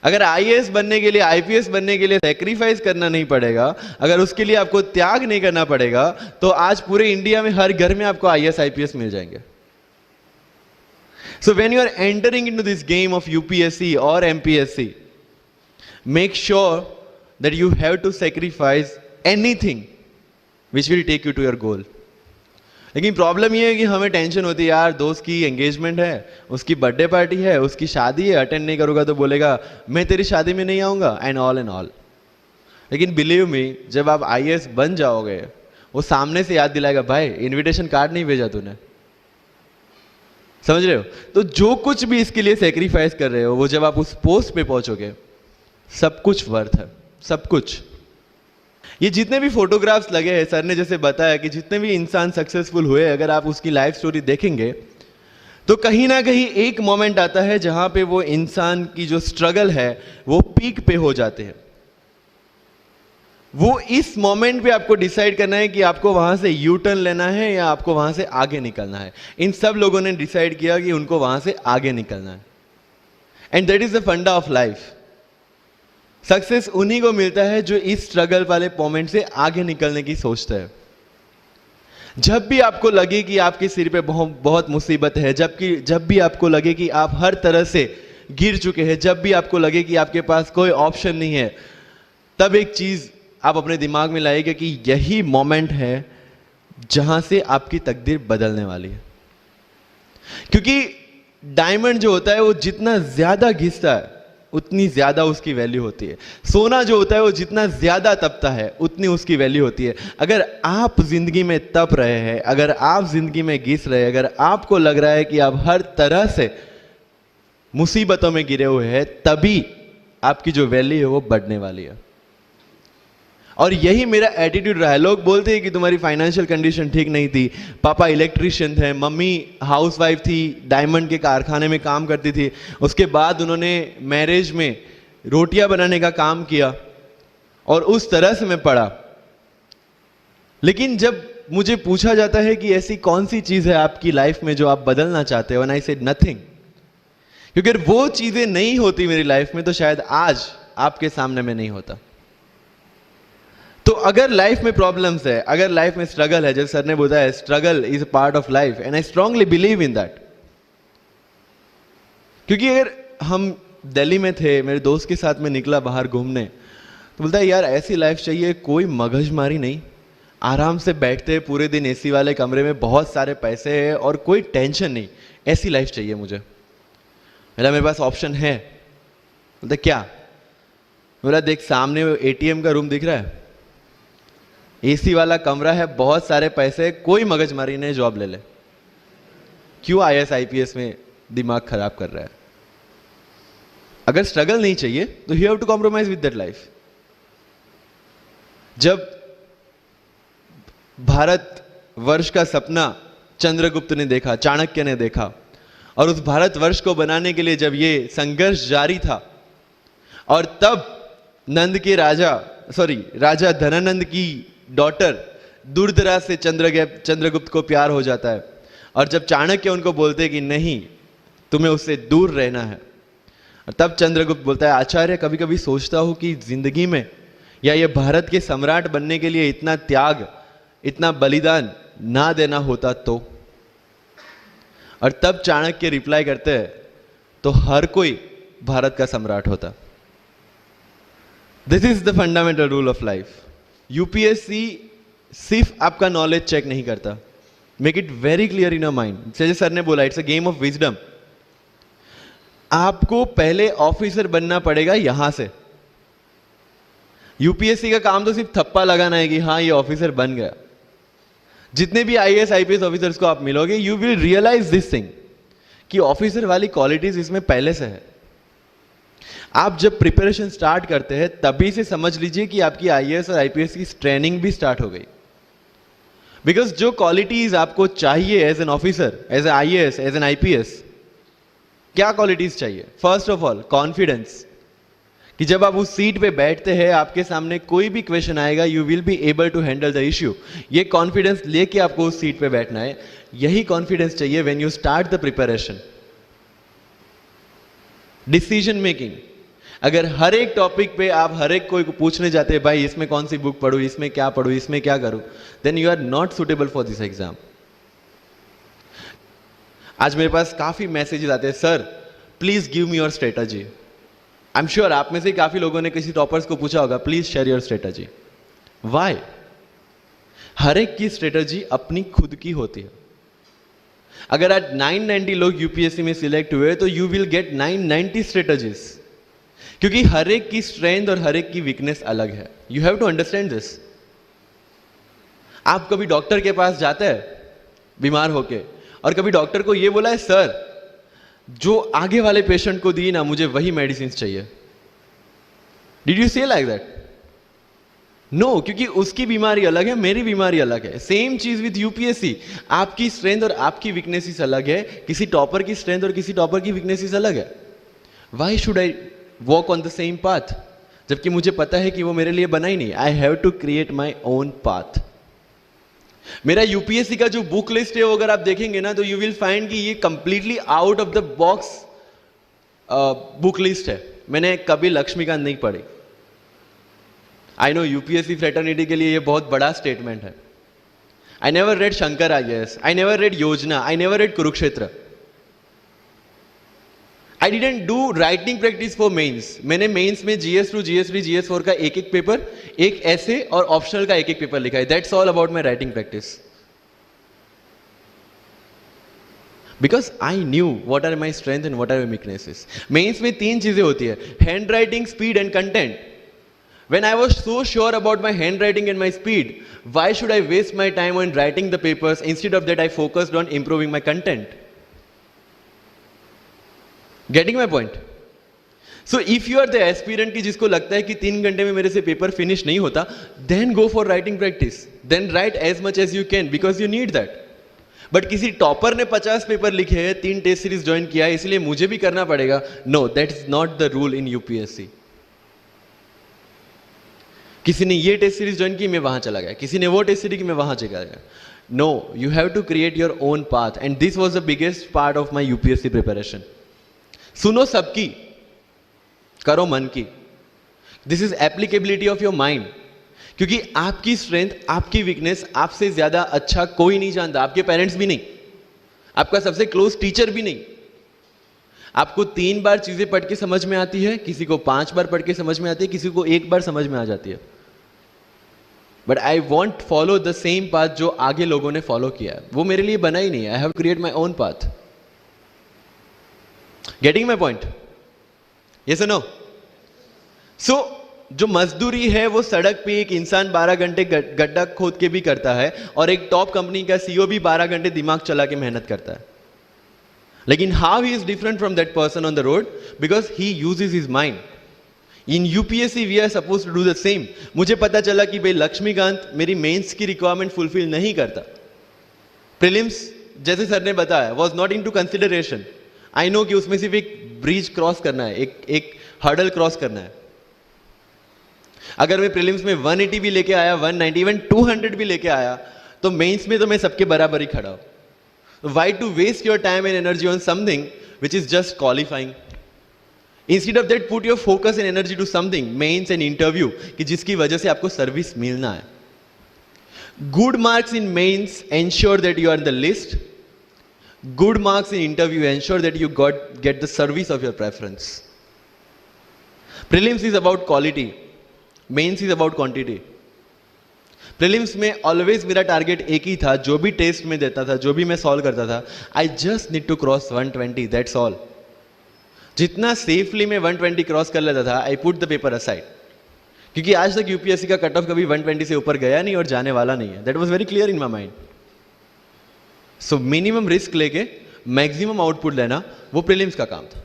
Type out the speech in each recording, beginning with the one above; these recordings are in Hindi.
अगर आईएएस बनने के लिए, आईपीएस बनने के लिए सैक्रिफाइस करना नहीं पड़ेगा, अगर उसके लिए आपको त्याग नहीं करना पड़ेगा, तो आज पूरे इंडिया में हर घर में आपको आईएएस आईपीएस मिल जाएंगे. So when you are entering into this game of UPSC or MPSC, make sure that you have to sacrifice anything which will take you to your goal. लेकिन प्रॉब्लम ये है कि हमें टेंशन होती है, यार दोस्त की एंगेजमेंट है, उसकी बर्थडे पार्टी है, उसकी शादी है, अटेंड नहीं करूंगा तो बोलेगा मैं तेरी शादी में नहीं आऊंगा, एंड ऑल. लेकिन बिलीव मी, जब आप आईएएस बन जाओगे, वो सामने से याद दिलाएगा, भाई इनविटेशन कार्ड नहीं भेजा तूने. समझ रहे हो? तो जो कुछ भी इसके लिए सेक्रीफाइस कर रहे हो, वो जब आप उस पोस्ट पे पहुंचोगे, सब कुछ वर्थ है, सब कुछ. ये जितने भी फोटोग्राफ्स लगे हैं, सर ने जैसे बताया कि जितने भी इंसान सक्सेसफुल हुए, अगर आप उसकी लाइफ स्टोरी देखेंगे तो कहीं ना कहीं एक मोमेंट आता है जहां पे वो इंसान की जो स्ट्रगल है वो पीक पे हो जाते हैं. वो इस मोमेंट पे आपको डिसाइड करना है कि आपको वहां से यू टर्न लेना है या आपको वहां से आगे निकलना है. इन सब लोगों ने डिसाइड किया कि उनको वहां से आगे निकलना है. एंड दैट इज द फंडा ऑफ लाइफ. सक्सेस उन्हीं को मिलता है जो इस स्ट्रगल वाले मोमेंट से आगे निकलने की सोचता है. जब भी आपको लगे कि आपके सिर पे बहुत मुसीबत है, जब भी आपको लगे कि आप हर तरह से गिर चुके हैं, जब भी आपको लगे कि आपके पास कोई ऑप्शन नहीं है, तब एक चीज आप अपने दिमाग में लाइएगा कि यही मोमेंट है जहां से आपकी तकदीर बदलने वाली है. क्योंकि डायमंड जो होता है वो जितना ज्यादा घिसता है उतनी ज्यादा उसकी वैल्यू होती है. सोना जो होता है वो जितना ज्यादा तपता है उतनी उसकी वैल्यू होती है. अगर आप जिंदगी में तप रहे हैं, अगर आप जिंदगी में घिस रहे हैं, अगर आपको लग रहा है कि आप हर तरह से मुसीबतों में गिरे हुए हैं, तभी आपकी जो वैल्यू है वो बढ़ने वाली है. और यही मेरा एटीट्यूड रहा है. लोग बोलते हैं कि तुम्हारी फाइनेंशियल कंडीशन ठीक नहीं थी, पापा इलेक्ट्रिशियन थे, मम्मी हाउसवाइफ थी, डायमंड के कारखाने में काम करती थी, उसके बाद उन्होंने मैरिज में रोटियां बनाने का काम किया और उस तरह से मैं पढ़ा. लेकिन जब मुझे पूछा जाता है कि ऐसी कौन सी चीज है आपकी लाइफ में जो आप बदलना चाहते हो, एंड आई सेड नथिंग. क्योंकि अगर वो चीजें नहीं होती मेरी लाइफ में तो शायद आज आपके सामने में नहीं होता. तो अगर लाइफ में प्रॉब्लम्स है, अगर लाइफ में स्ट्रगल है, जैसे सर ने बताया struggle is a part of life, and I strongly believe in that. क्योंकि अगर हम दिल्ली में थे, मेरे दोस्त के साथ में निकला बाहर घूमने, तो बोलता है यार ऐसी लाइफ चाहिए, कोई मगजमारी नहीं, आराम से बैठते पूरे दिन एसी वाले कमरे में, बहुत सारे पैसे हैं और कोई टेंशन नहीं, ऐसी लाइफ चाहिए मुझे. मेरे पास ऑप्शन है. बोलता क्या? बोला देख सामने एटीएम का रूम दिख रहा है, एसी वाला कमरा है, बहुत सारे पैसे, कोई मगजमारी नहीं, जॉब ले ले. क्यों आईएएस आईपीएस में दिमाग खराब कर रहा है? अगर स्ट्रगल नहीं चाहिए तो you have to compromise with that life. जब भारत वर्ष का सपना चंद्रगुप्त ने देखा, चाणक्य ने देखा, और उस भारत वर्ष को बनाने के लिए जब ये संघर्ष जारी था, और तब राजा धनानंद की डॉटर दूरदराज से चंद्रगुप्त को प्यार हो जाता है, और जब चाणक्य उनको बोलते हैं कि नहीं तुम्हें उससे दूर रहना है, और तब चंद्रगुप्त बोलता है आचार्य कभी कभी सोचता हूं कि जिंदगी में या ये भारत के सम्राट बनने के लिए इतना त्याग, इतना बलिदान ना देना होता तो. और तब चाणक्य रिप्लाई करते हैं तो हर कोई भारत का सम्राट होता. This is the fundamental rule of life. UPSC सिर्फ आपका नॉलेज चेक नहीं करता. Make it very clear in your mind. जैसे सर ने बोला it's a game of wisdom. आपको पहले ऑफिसर बनना पड़ेगा यहां से. यूपीएससी का काम तो सिर्फ थप्पा लगाना है कि हाँ ये ऑफिसर बन गया. जितने भी आईएएस आईपीएस ऑफिसर्स को आप मिलोगे, you will realize this thing कि ऑफिसर वाली क्वालिटीज इसमें पहले से है. आप जब प्रिपरेशन स्टार्ट करते हैं तभी से समझ लीजिए कि आपकी आईएएस और आईपीएस की ट्रेनिंग भी स्टार्ट हो गई. बिकॉज जो क्वालिटीज आपको चाहिए as an officer, as a IAS, as an IPS, क्या क्वालिटीज चाहिए? फर्स्ट ऑफ ऑल कॉन्फिडेंस, कि जब आप उस सीट पे बैठते हैं आपके सामने कोई भी क्वेश्चन आएगा you will be able to handle the issue. ये कॉन्फिडेंस लेके आपको उस सीट पे बैठना है. यही कॉन्फिडेंस चाहिए when you start the preparation. Decision making, अगर हर एक टॉपिक पे आप हर एक कोई को पूछने जाते हैं भाई इसमें कौन सी बुक पढूं, इसमें क्या पढूं, इसमें क्या करूं, then you are not suitable for this exam. आज मेरे पास काफी मैसेजेस आते हैं, sir please give me your strategy. I am sure आप में से काफी लोगों ने किसी टॉपर्स को पूछा होगा please share your strategy. Why? हर एक की स्ट्रेटजी अपनी खुद की होती है। अगर आज 990 लोग यूपीएससी में सिलेक्ट हुए तो यू विल गेट 990 स्ट्रेटजीज, क्योंकि हर एक की स्ट्रेंथ और हर एक की वीकनेस अलग है। You have to understand this. आप कभी डॉक्टर के पास जाते हैं बीमार होके और कभी डॉक्टर को यह बोला है सर जो आगे वाले पेशेंट को दी ना मुझे वही मेडिसिन चाहिए? डिड यू से लाइक दैट? नो, क्योंकि उसकी बीमारी अलग है, मेरी बीमारी अलग है। सेम चीज विद यूपीएससी, आपकी स्ट्रेंथ और आपकी वीकनेसेस अलग है, किसी टॉपर की स्ट्रेंथ और किसी टॉपर की वीकनेसेस अलग है। Why should I walk on the same path, जबकि मुझे पता है कि वो मेरे लिए बना ही नहीं। I have to create my own path. मेरा यूपीएससी का जो बुक लिस्ट है वो अगर आप देखेंगे ना तो यू विल फाइंड कि ये completely out of the box book list है। मैंने कभी लक्ष्मीकांत नहीं पढ़ी। आई नो यूपीएससी फ्रेटर्निटी के लिए ये बहुत बड़ा स्टेटमेंट है। I never read Shankar IAS, I never read Yojana, I never read Kurukshetra. I didn't do writing practice for mains. मैंने मेंस में GS2, GS3, GS4 का एक एक पेपर, एक ऐसे और ऑप्शनल का एक एक पेपर लिखा है। That's all about my writing practice. Because I knew what are my strength and what are my weaknesses. Mains में 3 चीजें होती है, handwriting, speed and content. When I was so sure about my handwriting and my speed, why should I waste my time on writing the papers? Instead of that, I focused on improving my content. Getting my point? So if you are the aspirant की जिसको लगता है कि 3 घंटे में मेरे से पेपर फिनिश नहीं होता, then go for writing practice. Then write as much as you can because you need that. But किसी टॉपर ने 50 पेपर लिखे हैं, 3 टेस्ट सीरीज ज्वाइन किया है, इसलिए मुझे भी करना पड़ेगा। No, that is not the rule in UPSC. किसी ने ये टेस्ट सीरीज ज्वाइन की, मैं वहां चला गया, किसी ने वो टेस्ट सीरीज की, मैं वहां चला गया। No, you have to create your own path and this was the biggest part of my UPSC preparation. सुनो सबकी, करो मन की। This is applicability of your mind, क्योंकि आपकी स्ट्रेंथ, आपकी वीकनेस आपसे ज्यादा अच्छा कोई नहीं जानता। आपके पेरेंट्स भी नहीं, आपका सबसे क्लोज टीचर भी नहीं। आपको 3 बार चीजें पढ़ के समझ में आती है, किसी को 5 बार पढ़ के समझ में आती है, किसी को 1 बार समझ में आ जाती है। But I want follow the same path जो आगे लोगों ने फॉलो किया है। वो मेरे लिए बना ही नहीं है। I have create my own path. Getting my point? Yes और नो? सो जो मजदूरी है वो सड़क पे एक इंसान 12 घंटे गड्ढा खोद के भी करता है और एक टॉप कंपनी का सीईओ भी 12 घंटे दिमाग चला के मेहनत करता है। लेकिन how he is different from that person on the road? Because he uses his mind. In UPSC we are suppose to do the same. मुझे पता चला कि भाई लक्ष्मीकांत मेरी मेंस की रिक्वायरमेंट फुलफिल नहीं करता। प्रीलिम्स जैसे सर ने बताया was not into consideration. I know कि उसमें सिर्फ एक ब्रिज क्रॉस करना है, एक हर्डल क्रॉस करना है। अगर मैं प्रीलिम्स में 180 भी लेके आया, 190, इवन 200 भी लेके आया, तो मेंस में तो मैं सबके बराबर ही खड़ा हूं। Why to waste your time and energy on something which is just qualifying? Instead of that, put your focus and energy to something, mains and interview, कि जिसकी वजह से आपको सर्विस मिलना है। Good marks in mains ensure that you are in the list. Good marks in interview ensure that you get the service of your preference. Prelims is about quality. Mains is about quantity. Prelims में ऑलवेज मेरा टारगेट एक ही था, जो भी टेस्ट में देता था, जो भी मैं सॉल्व करता था, I just need to cross 120, that's all. जितना सेफली मैं 120 क्रॉस कर लेता था, I put the paper aside, क्योंकि आज तक यूपीएससी का कट ऑफ कभी 120 से ऊपर गया नहीं और जाने वाला नहीं है। That was very clear in my mind. So minimum risk लेके मैक्सिमम आउटपुट लेना वो प्रीलिम्स का काम था।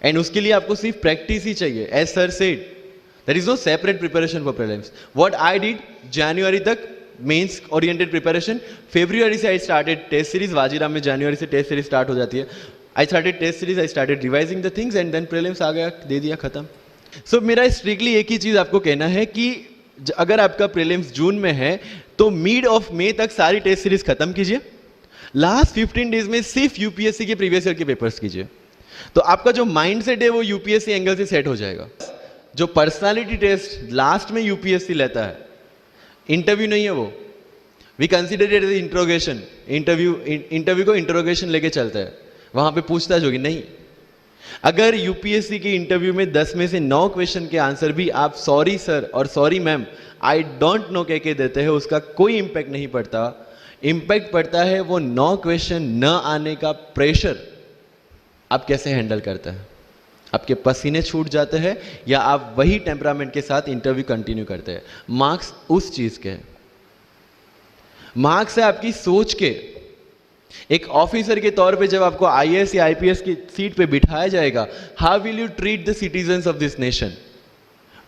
एंड उसके लिए आपको सिर्फ प्रैक्टिस ही चाहिए। As sir said, there is no separate preparation for prelims. What I did, January तक मेंस ओरिएंटेड प्रिपरेशन, February से I started test series. Vajiram में January से टेस्ट सीरीज स्टार्ट हो जाती है। I started test series, I started revising the things and then prelims आ गया, दे दिया, खत्म। So मेरा स्ट्रिक्टली एक ही चीज आपको कहना है कि अगर आपका प्रीलिम्स जून में है तो मिड ऑफ मई तक सारी टेस्ट सीरीज खत्म कीजिए। लास्ट 15 डेज में सिर्फ यूपीएससी के प्रीवियस ईयर के पेपर्स कीजिए, तो आपका जो माइंड सेट है वो यूपीएससी एंगल से सेट हो जाएगा। जो पर्सनालिटी टेस्ट लास्ट में यूपीएससी लेता है, इंटरव्यू नहीं है वो, we consider it as interrogation. Interview को इंट्रोगेशन लेके चलते हैं, वहां पे पूछताछ होगी नहीं। अगर यूपीएससी के इंटरव्यू में 10 में से 9 क्वेश्चन के आंसर भी आप सॉरी सर और sorry ma'am I don't know कह के देते हैं, उसका कोई इंपैक्ट नहीं पड़ता। इंपैक्ट पड़ता है वो 9 क्वेश्चन न आने का प्रेशर आप कैसे हैंडल करते हैं। आपके पसीने छूट जाते हैं या आप वही टेम्परामेंट के साथ इंटरव्यू कंटिन्यू करते हैं। मार्क्स उस चीज के, मार्क्स है आपकी सोच के। एक ऑफिसर के तौर पे जब आपको आईएएस या आईपीएस की सीट पे बिठाया जाएगा, how will you treat the citizens of this nation?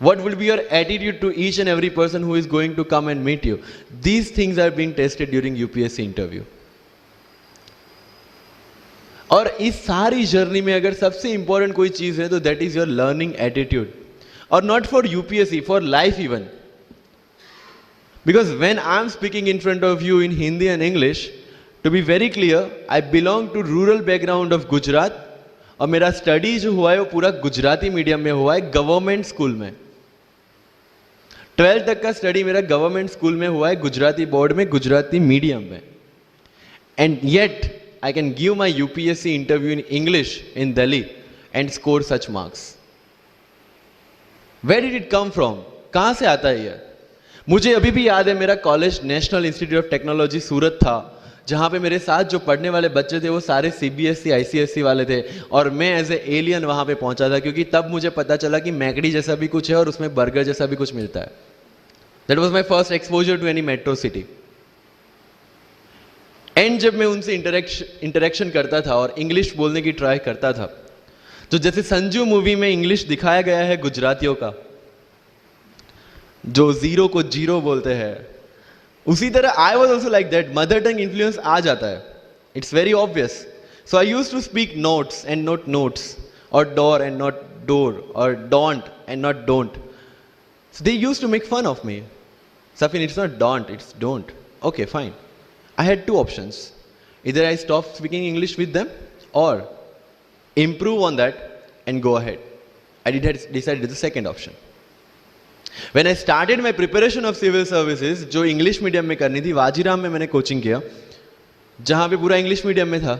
What will be your attitude to each and every person who is going to come and meet you? These things are being tested during UPSC interview. और इस सारी जर्नी में अगर सबसे इंपॉर्टेंट कोई चीज है तो that is your learning attitude, और not for UPSC, for life even. Because when I am speaking in front of you in Hindi and English, to be very clear, I belong to rural background of Gujarat, और मेरा स्टडी जो हुआ है वो पूरा गुजराती मीडियम में हुआ है, गवर्नमेंट स्कूल में। 12th तक का स्टडी मेरा गवर्नमेंट स्कूल में हुआ है, गुजराती बोर्ड में, गुजराती मीडियम में। And yet I can give my UPSC interview in English in Delhi and score such marks. Where did it come from? कहां से आता है ये? मुझे अभी भी याद है, मेरा college national institute of technology Surat था, जहां पे मेरे साथ जो पढ़ने वाले बच्चे थे वो सारे सीबीएसई आईसीएसई वाले थे, और मैं एज ए एलियन वहां पे पहुंचा था, क्योंकि तब मुझे पता चला कि मैकडी जैसा भी कुछ है और उसमें बर्गर जैसा भी कुछ मिलता है। That was my first exposure to any metro city. And जब मैं उनसे इंटरेक्शन करता था और इंग्लिश बोलने की ट्राई करता था, तो जैसे संजू मूवी में इंग्लिश दिखाया गया है गुजरातियों का, जो जीरो को जीरो बोलते हैं, उसी तरह I was also like that. Mother tongue influence आ जाता है, it's very obvious. So I use to speak notes and not notes, और डोर एंड नॉट डोर, और don't and not don't. So they used to make fun of me. Safin, it's not don't, it's don't. Okay, fine. I had 2 options. Either I stop speaking English with them or improve on that and go ahead. I decided the second option. When I started my preparation of civil services, जो इंग्लिश मीडियम में करनी थी, वाजीराम में मैंने कोचिंग किया, जहाँ पे पूरा इंग्लिश मीडियम में था,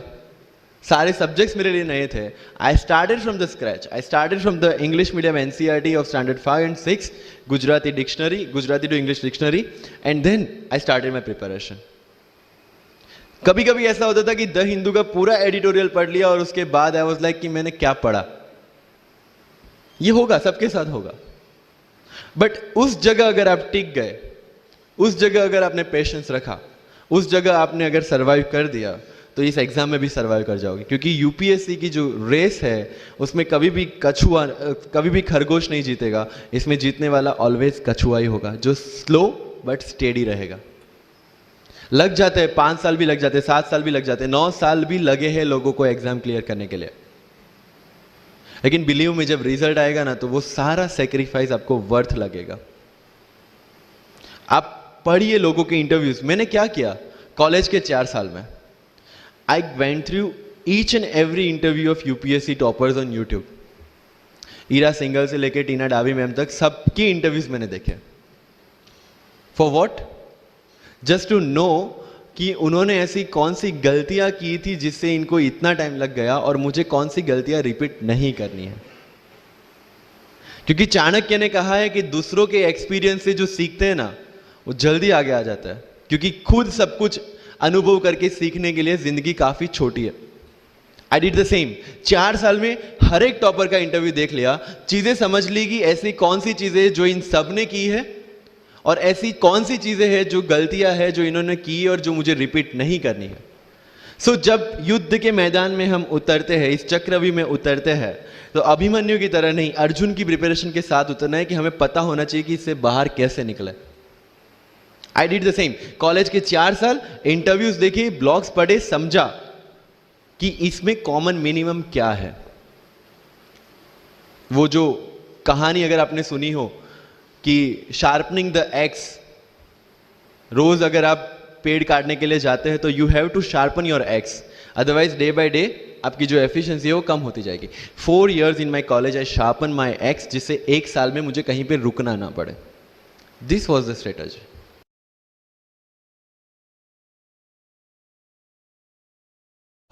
सारे सब्जेक्ट्स मेरे लिए नए थे। I started from the scratch. I started from the English medium NCERT of standard 5 and 6, Gujarati dictionary, Gujarati to English dictionary, and then I started my preparation. कभी कभी ऐसा होता था कि द हिंदू का पूरा एडिटोरियल पढ़ लिया और उसके बाद आई वाज लाइक कि मैंने क्या पढ़ा। ये होगा, सबके साथ होगा। बट उस जगह अगर आप टिक गए, उस जगह अगर आपने पेशेंस रखा, उस जगह आपने अगर सर्वाइव कर दिया, तो इस एग्जाम में भी सर्वाइव कर जाओगे। क्योंकि यूपीएससी की जो रेस है उसमें कभी भी कछुआ, कभी भी खरगोश नहीं जीतेगा। इसमें जीतने वाला ऑलवेज कछुआ ही होगा, जो स्लो बट स्टेडी रहेगा। लग जाते हैं 5 साल भी लग जाते हैं, 7 साल भी लग जाते हैं, 9 साल भी लगे हैं लोगों को एग्जाम क्लियर करने के लिए। लेकिन बिलीव में जब रिजल्ट आएगा ना, तो वो सारा सेक्रीफाइस आपको वर्थ लगेगा। आप पढ़िए लोगों के इंटरव्यूज। मैंने क्या किया कॉलेज के 4 साल में, I went through each and every interview of UPSC toppers on YouTube. Ira Singhal से लेकर टीना डाबी मैम तक सबकी इंटरव्यूज मैंने देखे। For what? Just to know कि उन्होंने ऐसी कौन सी गलतियां की थी जिससे इनको इतना टाइम लग गया, और मुझे कौन सी गलतियां रिपीट नहीं करनी है। क्योंकि चाणक्य ने कहा है कि दूसरों के एक्सपीरियंस से जो सीखते हैं ना, वो जल्दी आगे आ जाता है। क्योंकि खुद सब कुछ अनुभव करके सीखने के लिए जिंदगी काफी छोटी है। I did the same. 4 साल में हर एक टॉपर का इंटरव्यू देख लिया, चीजें समझ ली कि ऐसी कौन सी चीजें जो इन सब ने की है, और ऐसी कौन सी चीजें हैं जो गलतियां हैं जो इन्होंने की और जो मुझे रिपीट नहीं करनी है। सो जब युद्ध के मैदान में हम उतरते हैं, इस चक्रव्यूह में उतरते हैं, तो अभिमन्यु की तरह नहीं, अर्जुन की प्रिपरेशन के साथ उतरना है कि हमें पता होना चाहिए कि इससे बाहर कैसे निकले। I did the same. College के 4 साल इंटरव्यूज देखे, ब्लॉग्स पढ़े, समझा कि इसमें कॉमन मिनिमम क्या है। वो जो कहानी अगर आपने सुनी हो कि शार्पनिंग द एक्स, रोज अगर आप पेड़ काटने के लिए जाते हैं तो you have to sharpen your axe. Otherwise day by day आपकी जो एफिशिएंसी है वो कम होती जाएगी। 4 years in my college I sharpen my x, जिससे 1 साल में मुझे कहीं पे रुकना ना पड़े। This was the strategy.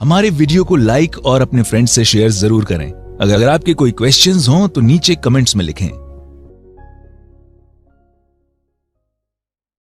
हमारे वीडियो को लाइक और अपने फ्रेंड्स से शेयर जरूर करें। अगर आपके कोई क्वेश्चंस हों तो नीचे कमेंट्स में लिखें।